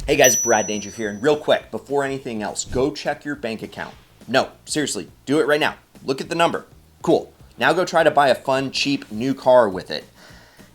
Hey guys, Brad Danger here, and real quick, before anything else, go check your bank account. No, seriously, do it right now. Look at the number. Cool. Now go try to buy a fun, cheap, new car with it.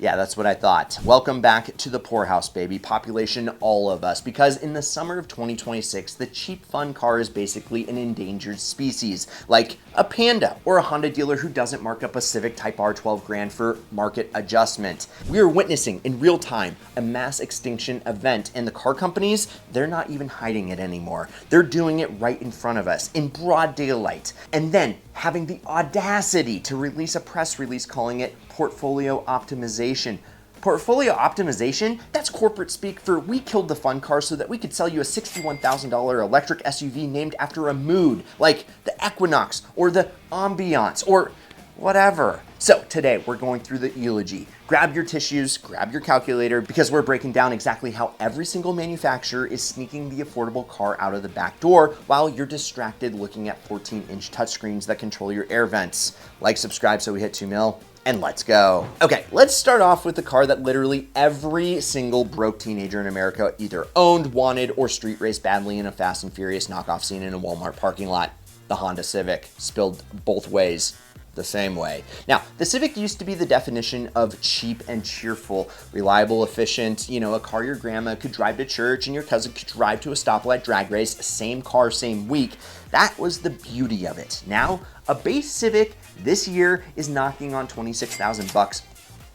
Yeah, that's what I thought. Welcome back to the poorhouse, baby. Population, all of us. Because in the summer of 2026, the cheap, fun car is basically an endangered species. Like a Panda or a Honda dealer who doesn't mark up a Civic Type R 12 grand for market adjustment. We are witnessing in real time a mass extinction event, and the car companies, they're not even hiding it anymore. They're doing it right in front of us in broad daylight. And then having the audacity to release a press release calling it portfolio optimization. Portfolio optimization? That's corporate speak for we killed the fun car so that we could sell you a $61,000 electric SUV named after a mood, like the Equinox or the Ambiance or whatever. So today we're going through the eulogy. Grab your tissues, grab your calculator, because we're breaking down exactly how every single manufacturer is sneaking the affordable car out of the back door while you're distracted looking at 14-inch touchscreens that control your air vents. Like, subscribe so we hit 2 mil, and let's go. Okay, let's start off with the car that literally every single broke teenager in America either owned, wanted, or street raced badly in a Fast and Furious knockoff scene in a Walmart parking lot. The Honda Civic, spilled both ways. The same way. Now, the Civic used to be the definition of cheap and cheerful, reliable, efficient, a car your grandma could drive to church and your cousin could drive to a stoplight drag race, same car, same week. That was the beauty of it. Now, a base Civic this year is knocking on 26,000 bucks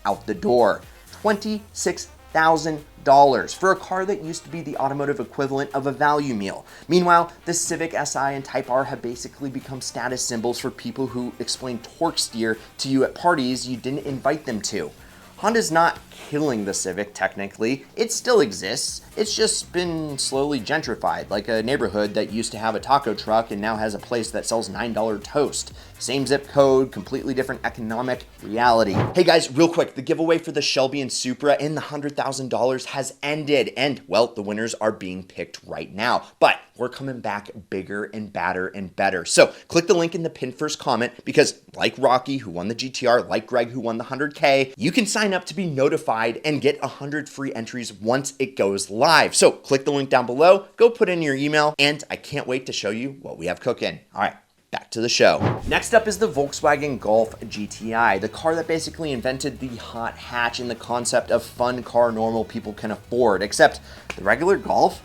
out the door. $26,000 for a car that used to be the automotive equivalent of a value meal. Meanwhile, the Civic Si and Type R have basically become status symbols for people who explain torque steer to you at parties you didn't invite them to. Honda's not killing the Civic technically. It still exists. It's just been slowly gentrified, like a neighborhood that used to have a taco truck and now has a place that sells $9 toast. Same zip code, completely different economic reality. Hey guys, real quick, the giveaway for the Shelby and Supra and the $100,000 has ended, and well, the winners are being picked right now. But we're coming back bigger and badder and better. So click the link in the pinned first comment, because like Rocky, who won the GTR, like Greg, who won the 100K, you can sign up to be notified and get 100 free entries once it goes live. So click the link down below, go put in your email, and I can't wait to show you what we have cooking. All right, back to the show. Next up is the Volkswagen Golf GTI, the car that basically invented the hot hatch and the concept of fun car normal people can afford, except the regular Golf,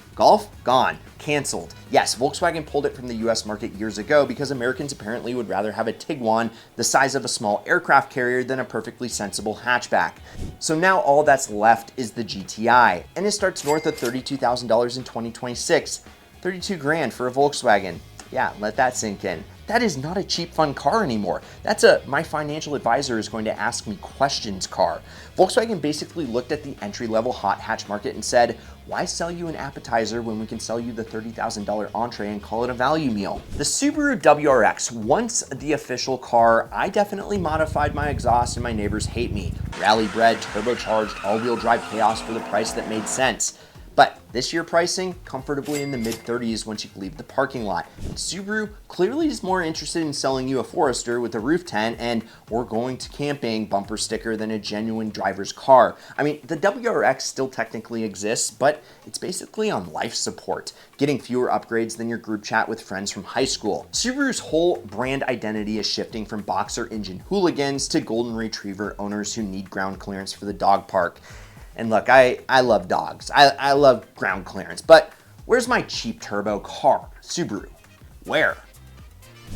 gone, canceled. Yes, Volkswagen pulled it from the US market years ago because Americans apparently would rather have a Tiguan the size of a small aircraft carrier than a perfectly sensible hatchback. So now all that's left is the GTI, and it starts north of $32,000 in 2026. 32 grand for a Volkswagen. Yeah, let that sink in. That is not a cheap, fun car anymore. That's a my financial advisor is going to ask me questions car. Volkswagen basically looked at the entry-level hot hatch market and said, why sell you an appetizer when we can sell you the $30,000 entree and call it a value meal? The Subaru WRX, once the official car, I definitely modified my exhaust and my neighbors hate me. Rally bred, turbocharged, all-wheel drive chaos for the price that made sense. But this year pricing, comfortably in the mid-30s once you leave the parking lot. And Subaru clearly is more interested in selling you a Forester with a roof tent and "we're going to camping" bumper sticker than a genuine driver's car. I mean, the WRX still technically exists, but it's basically on life support, getting fewer upgrades than your group chat with friends from high school. Subaru's whole brand identity is shifting from boxer engine hooligans to golden retriever owners who need ground clearance for the dog park. And look, I love dogs. I love ground clearance, but where's my cheap turbo car? Subaru. Where?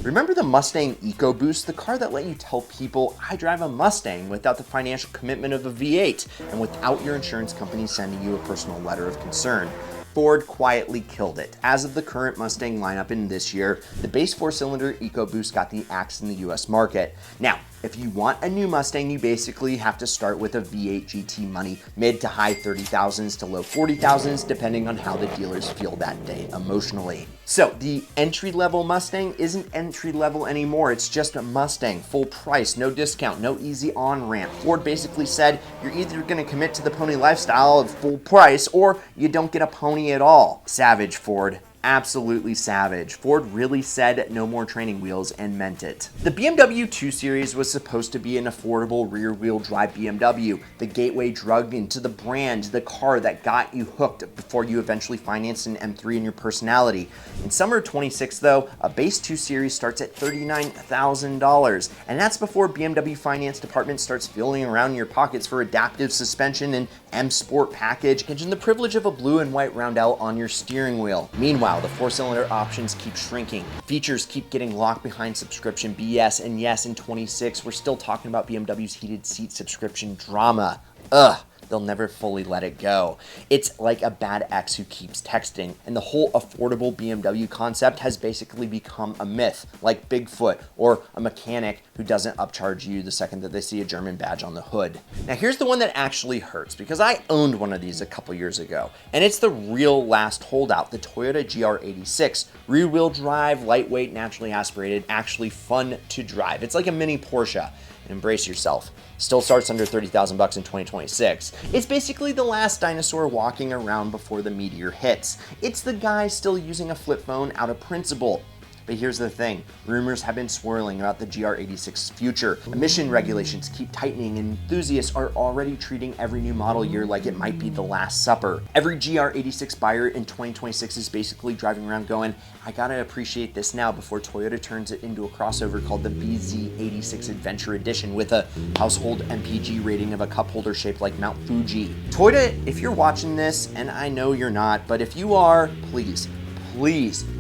Remember the Mustang EcoBoost, the car that let you tell people I drive a Mustang without the financial commitment of a V8 and without your insurance company sending you a personal letter of concern? Ford quietly killed it. As of the current Mustang lineup in this year, the base 4-cylinder EcoBoost got the axe in the US market. Now, if you want a new Mustang, you basically have to start with a V8 GT money, mid to high 30,000s to low 40,000s, depending on how the dealers feel that day emotionally. So the entry-level Mustang isn't entry-level anymore. It's just a Mustang, full price, no discount, no easy on-ramp. Ford basically said, you're either gonna commit to the pony lifestyle of full price or you don't get a pony at all. Savage, Ford. Absolutely savage. Ford really said no more training wheels and meant it. The BMW 2 Series was supposed to be an affordable rear-wheel drive BMW, the gateway drug into the brand, the car that got you hooked before you eventually financed an M3 in your personality. In summer of 26 though, a base 2 Series starts at $39,000, and that's before BMW finance department starts feeling around in your pockets for adaptive suspension and M Sport package and the privilege of a blue and white roundel on your steering wheel. Meanwhile, the 4-cylinder options keep shrinking. Features keep getting locked behind subscription BS, and yes, in 26, we're still talking about BMW's heated seat subscription drama. Ugh. They'll never fully let it go. It's like a bad ex who keeps texting, and the whole affordable BMW concept has basically become a myth, like Bigfoot or a mechanic who doesn't upcharge you the second that they see a German badge on the hood. Now here's the one that actually hurts, because I owned one of these a couple years ago, and it's the real last holdout, the Toyota GR86. Rear-wheel drive, lightweight, naturally aspirated, actually fun to drive. It's like a mini Porsche. Embrace yourself. Still starts under 30,000 bucks in 2026. It's basically the last dinosaur walking around before the meteor hits. It's the guy still using a flip phone out of principle. But here's the thing, rumors have been swirling about the GR86's future. Emission regulations keep tightening, and enthusiasts are already treating every new model year like it might be the last supper. Every GR86 buyer in 2026 is basically driving around going, I gotta appreciate this now before Toyota turns it into a crossover called the BZ86 Adventure Edition with a household MPG rating of a cup holder shaped like Mount Fuji. Toyota, if you're watching this, and I know you're not, but if you are, please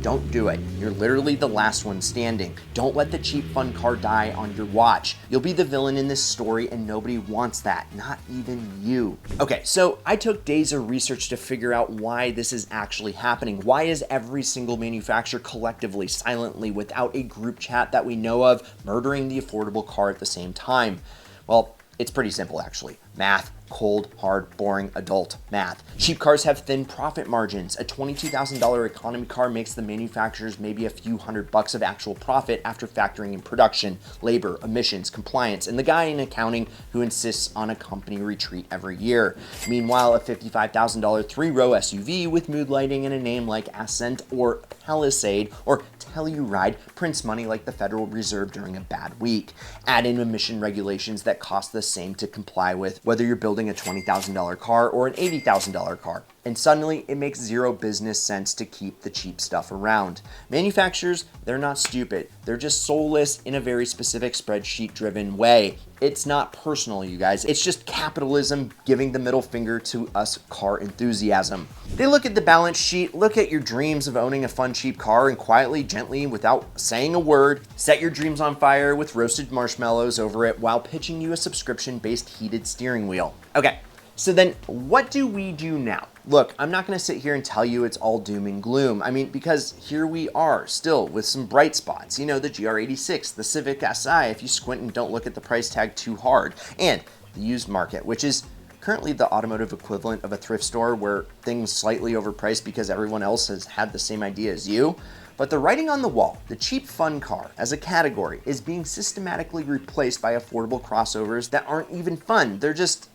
don't do it. You're literally the last one standing. Don't let the cheap fun car die on your watch. You'll be the villain in this story, and nobody wants that, not even you. Okay, so I took days of research to figure out why this is actually happening. Why is every single manufacturer collectively, silently, without a group chat that we know of, murdering the affordable car at the same time? Well, it's pretty simple actually. Math. Cold, hard, boring, adult math. Cheap cars have thin profit margins. A $22,000 economy car makes the manufacturers maybe a few $100 of actual profit after factoring in production, labor, emissions, compliance, and the guy in accounting who insists on a company retreat every year. Meanwhile, a $55,000 three-row SUV with mood lighting and a name like Ascent or Palisade or Telluride prints money like the Federal Reserve during a bad week. Add in emission regulations that cost the same to comply with, whether you're building a $20,000 car or an $80,000 car. And suddenly it makes zero business sense to keep the cheap stuff around. Manufacturers, they're not stupid. They're just soulless in a very specific spreadsheet-driven way. It's not personal, you guys. It's just capitalism giving the middle finger to us car enthusiasm. They look at the balance sheet, look at your dreams of owning a fun, cheap car, and quietly, gently, without saying a word, set your dreams on fire with roasted marshmallows over it while pitching you a subscription-based heated steering wheel. Okay. So then what do we do now? Look, I'm not going to sit here and tell you it's all doom and gloom. I mean, because here we are still with some bright spots. You know, the GR86, the Civic Si, if you squint and don't look at the price tag too hard, and the used market, which is currently the automotive equivalent of a thrift store where things slightly overpriced because everyone else has had the same idea as you. But the writing on the wall, the cheap fun car as a category is being systematically replaced by affordable crossovers that aren't even fun. They're just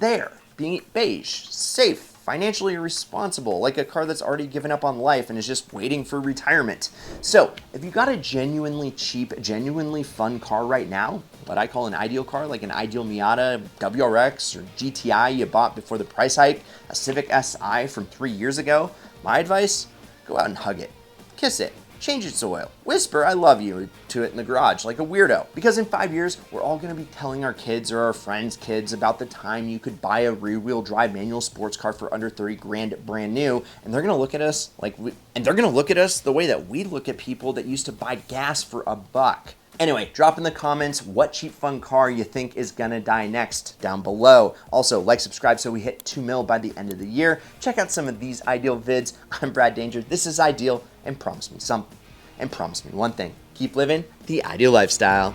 there, being beige, safe, financially responsible, like a car that's already given up on life and is just waiting for retirement. So if you got a genuinely cheap, genuinely fun car right now, what I call an ideal car, like an ideal Miata, WRX, or GTI you bought before the price hike, a Civic Si from 3 years ago, my advice, go out and hug it, kiss it, change its oil, whisper I love you to it in the garage like a weirdo. Because in 5 years, we're all gonna be telling our kids or our friends' kids about the time you could buy a rear-wheel drive manual sports car for under 30 grand brand new, and they're gonna look at us like the way that we look at people that used to buy gas for $1. Anyway, drop in the comments what cheap fun car you think is gonna die next down below. Also, like, subscribe so we hit 2 mil by the end of the year. Check out some of these Ideal vids. I'm Brad Danger, this is Ideal, and promise me something. And promise me one thing, keep living the ideal lifestyle.